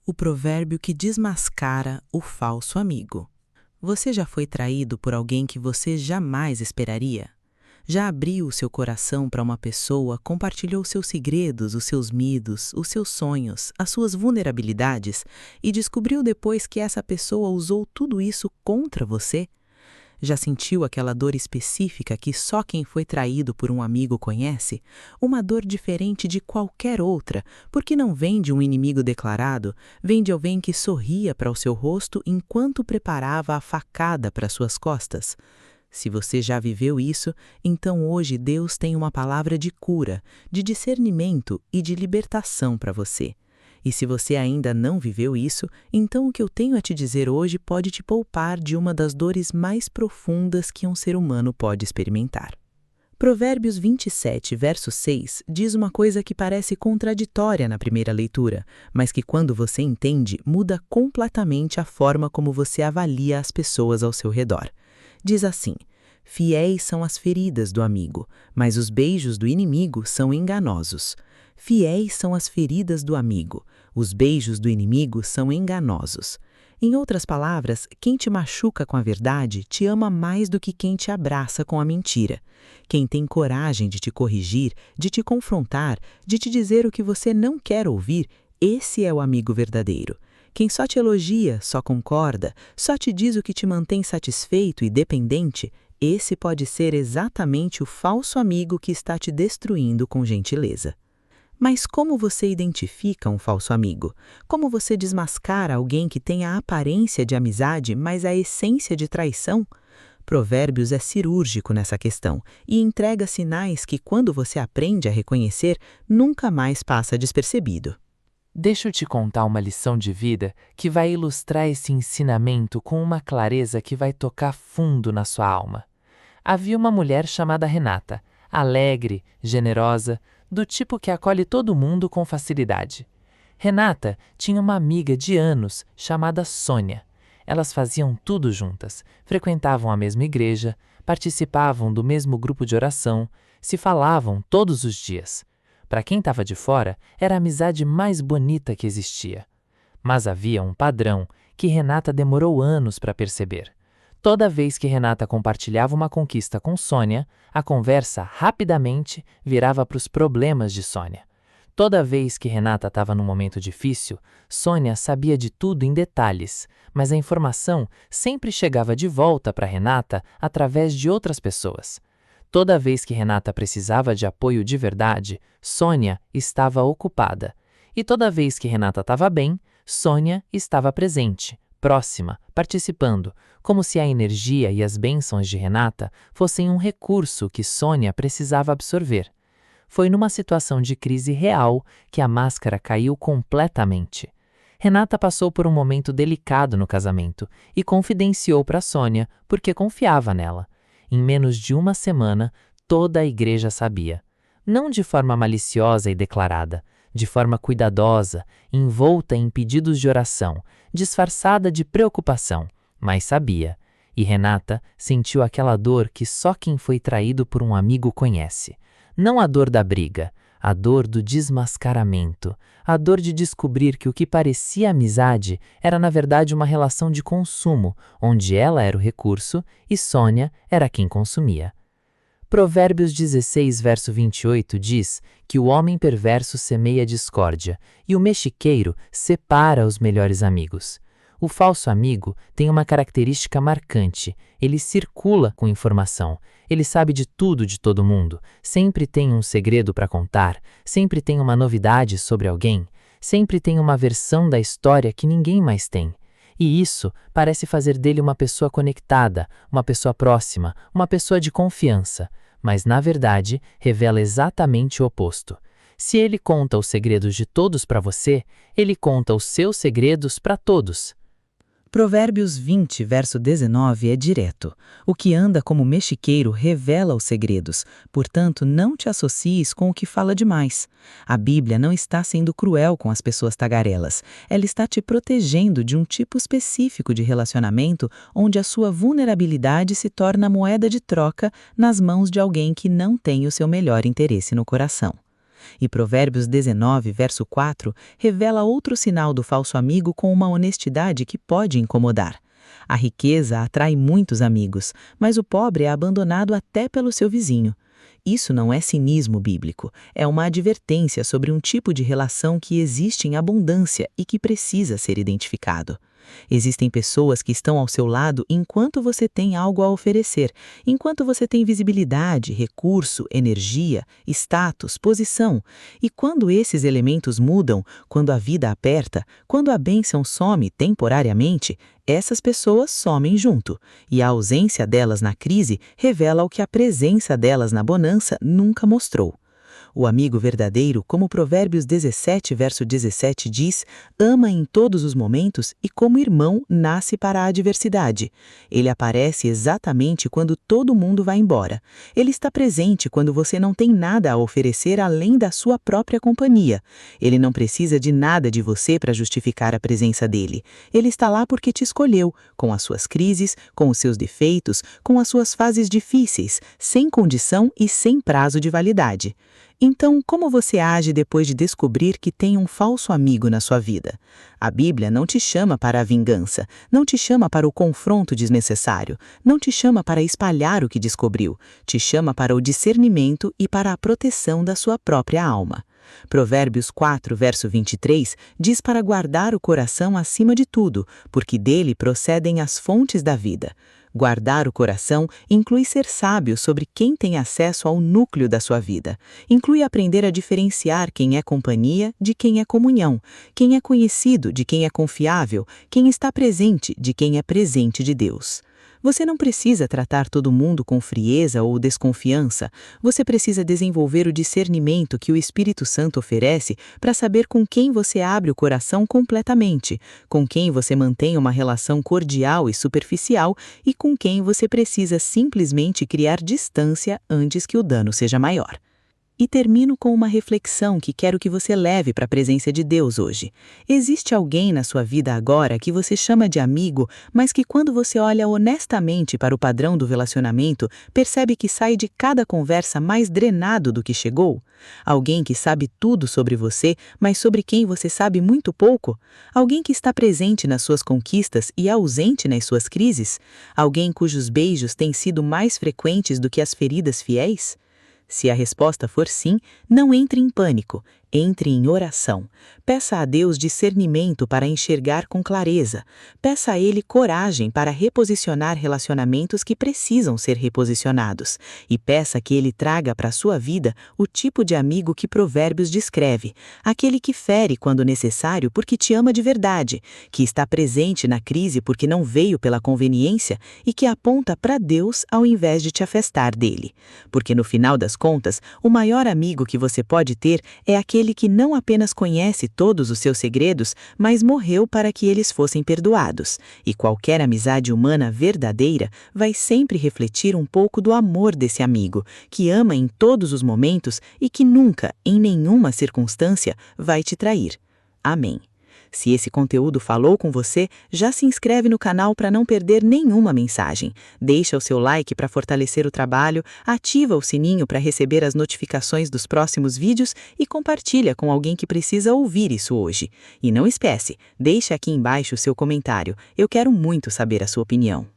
O provérbio que desmascara o falso amigo. Você já foi traído por alguém que você jamais esperaria? Já abriu o seu coração para uma pessoa, compartilhou seus segredos, os seus medos, os seus sonhos, as suas vulnerabilidades e descobriu depois que essa pessoa usou tudo isso contra você? Já sentiu aquela dor específica que só quem foi traído por um amigo conhece? Uma dor diferente de qualquer outra, porque não vem de um inimigo declarado, vem de alguém que sorria para o seu rosto enquanto preparava a facada para suas costas. Se você já viveu isso, então hoje Deus tem uma palavra de cura, de discernimento e de libertação para você. E se você ainda não viveu isso, então o que eu tenho a te dizer hoje pode te poupar de uma das dores mais profundas que um ser humano pode experimentar. Provérbios 27, verso 6, diz uma coisa que parece contraditória na primeira leitura, mas que quando você entende, muda completamente a forma como você avalia as pessoas ao seu redor. Diz assim: fiéis são as feridas do amigo, mas os beijos do inimigo são enganosos. Fiéis são as feridas do amigo, os beijos do inimigo são enganosos. Em outras palavras, quem te machuca com a verdade te ama mais do que quem te abraça com a mentira. Quem tem coragem de te corrigir, de te confrontar, de te dizer o que você não quer ouvir, esse é o amigo verdadeiro. Quem só te elogia, só concorda, só te diz o que te mantém satisfeito e dependente, esse pode ser exatamente o falso amigo que está te destruindo com gentileza. Mas como você identifica um falso amigo? Como você desmascara alguém que tem a aparência de amizade, mas a essência de traição? Provérbios é cirúrgico nessa questão e entrega sinais que, quando você aprende a reconhecer, nunca mais passa despercebido. Deixa eu te contar uma lição de vida que vai ilustrar esse ensinamento com uma clareza que vai tocar fundo na sua alma. Havia uma mulher chamada Renata, alegre, generosa, do tipo que acolhe todo mundo com facilidade. Renata tinha uma amiga de anos chamada Sônia. Elas faziam tudo juntas, frequentavam a mesma igreja, participavam do mesmo grupo de oração, se falavam todos os dias. Para quem estava de fora, era a amizade mais bonita que existia. Mas havia um padrão que Renata demorou anos para perceber. Toda vez que Renata compartilhava uma conquista com Sônia, a conversa rapidamente virava para os problemas de Sônia. Toda vez que Renata estava num momento difícil, Sônia sabia de tudo em detalhes, mas a informação sempre chegava de volta para Renata através de outras pessoas. Toda vez que Renata precisava de apoio de verdade, Sônia estava ocupada. E toda vez que Renata estava bem, Sônia estava presente, próxima, participando, como se a energia e as bênçãos de Renata fossem um recurso que Sônia precisava absorver. Foi numa situação de crise real que a máscara caiu completamente. Renata passou por um momento delicado no casamento e confidenciou para Sônia porque confiava nela. Em menos de uma semana, toda a igreja sabia. Não de forma maliciosa e declarada, de forma cuidadosa, envolta em pedidos de oração, disfarçada de preocupação, mas sabia. E Renata sentiu aquela dor que só quem foi traído por um amigo conhece. Não a dor da briga, a dor do desmascaramento, a dor de descobrir que o que parecia amizade era na verdade uma relação de consumo, onde ela era o recurso e Sônia era quem consumia. Provérbios 16, verso 28 diz que o homem perverso semeia discórdia e o mexiqueiro separa os melhores amigos. O falso amigo tem uma característica marcante: ele circula com informação, ele sabe de tudo de todo mundo, sempre tem um segredo para contar, sempre tem uma novidade sobre alguém, sempre tem uma versão da história que ninguém mais tem. E isso parece fazer dele uma pessoa conectada, uma pessoa próxima, uma pessoa de confiança, mas na verdade revela exatamente o oposto. Se ele conta os segredos de todos para você, ele conta os seus segredos para todos. Provérbios 20, verso 19 é direto. O que anda como mexiqueiro revela os segredos, portanto não te associes com o que fala demais. A Bíblia não está sendo cruel com as pessoas tagarelas, ela está te protegendo de um tipo específico de relacionamento onde a sua vulnerabilidade se torna moeda de troca nas mãos de alguém que não tem o seu melhor interesse no coração. E Provérbios 19, verso 4, revela outro sinal do falso amigo com uma honestidade que pode incomodar. A riqueza atrai muitos amigos, mas o pobre é abandonado até pelo seu vizinho. Isso não é cinismo bíblico, é uma advertência sobre um tipo de relação que existe em abundância e que precisa ser identificado. Existem pessoas que estão ao seu lado enquanto você tem algo a oferecer, enquanto você tem visibilidade, recurso, energia, status, posição. E quando esses elementos mudam, quando a vida aperta, quando a bênção some temporariamente, essas pessoas somem junto. E a ausência delas na crise revela o que a presença delas na bonança nunca mostrou. O amigo verdadeiro, como Provérbios 17, verso 17 diz, ama em todos os momentos e como irmão nasce para a adversidade. Ele aparece exatamente quando todo mundo vai embora. Ele está presente quando você não tem nada a oferecer além da sua própria companhia. Ele não precisa de nada de você para justificar a presença dele. Ele está lá porque te escolheu, com as suas crises, com os seus defeitos, com as suas fases difíceis, sem condição e sem prazo de validade. Então, como você age depois de descobrir que tem um falso amigo na sua vida? A Bíblia não te chama para a vingança, não te chama para o confronto desnecessário, não te chama para espalhar o que descobriu, te chama para o discernimento e para a proteção da sua própria alma. Provérbios 4, verso 23, diz para guardar o coração acima de tudo, porque dele procedem as fontes da vida. Guardar o coração inclui ser sábio sobre quem tem acesso ao núcleo da sua vida. Inclui aprender a diferenciar quem é companhia de quem é comunhão, quem é conhecido de quem é confiável, quem está presente de quem é presente de Deus. Você não precisa tratar todo mundo com frieza ou desconfiança. Você precisa desenvolver o discernimento que o Espírito Santo oferece para saber com quem você abre o coração completamente, com quem você mantém uma relação cordial e superficial e com quem você precisa simplesmente criar distância antes que o dano seja maior. E termino com uma reflexão que quero que você leve para a presença de Deus hoje. Existe alguém na sua vida agora que você chama de amigo, mas que quando você olha honestamente para o padrão do relacionamento, percebe que sai de cada conversa mais drenado do que chegou? Alguém que sabe tudo sobre você, mas sobre quem você sabe muito pouco? Alguém que está presente nas suas conquistas e ausente nas suas crises? Alguém cujos beijos têm sido mais frequentes do que as feridas fiéis? Se a resposta for sim, não entre em pânico, entre em oração. Peça a Deus discernimento para enxergar com clareza. Peça a Ele coragem para reposicionar relacionamentos que precisam ser reposicionados. E peça que Ele traga para a sua vida o tipo de amigo que Provérbios descreve, aquele que fere quando necessário porque te ama de verdade, que está presente na crise porque não veio pela conveniência e que aponta para Deus ao invés de te afastar dele. Porque no final das contas, o maior amigo que você pode ter é aquele que não apenas conhece todos os seus segredos, mas morreu para que eles fossem perdoados. E qualquer amizade humana verdadeira vai sempre refletir um pouco do amor desse amigo, que ama em todos os momentos e que nunca, em nenhuma circunstância, vai te trair. Amém. Se esse conteúdo falou com você, já se inscreve no canal para não perder nenhuma mensagem. Deixa o seu like para fortalecer o trabalho, ativa o sininho para receber as notificações dos próximos vídeos e compartilha com alguém que precisa ouvir isso hoje. E não esquece, deixa aqui embaixo o seu comentário. Eu quero muito saber a sua opinião.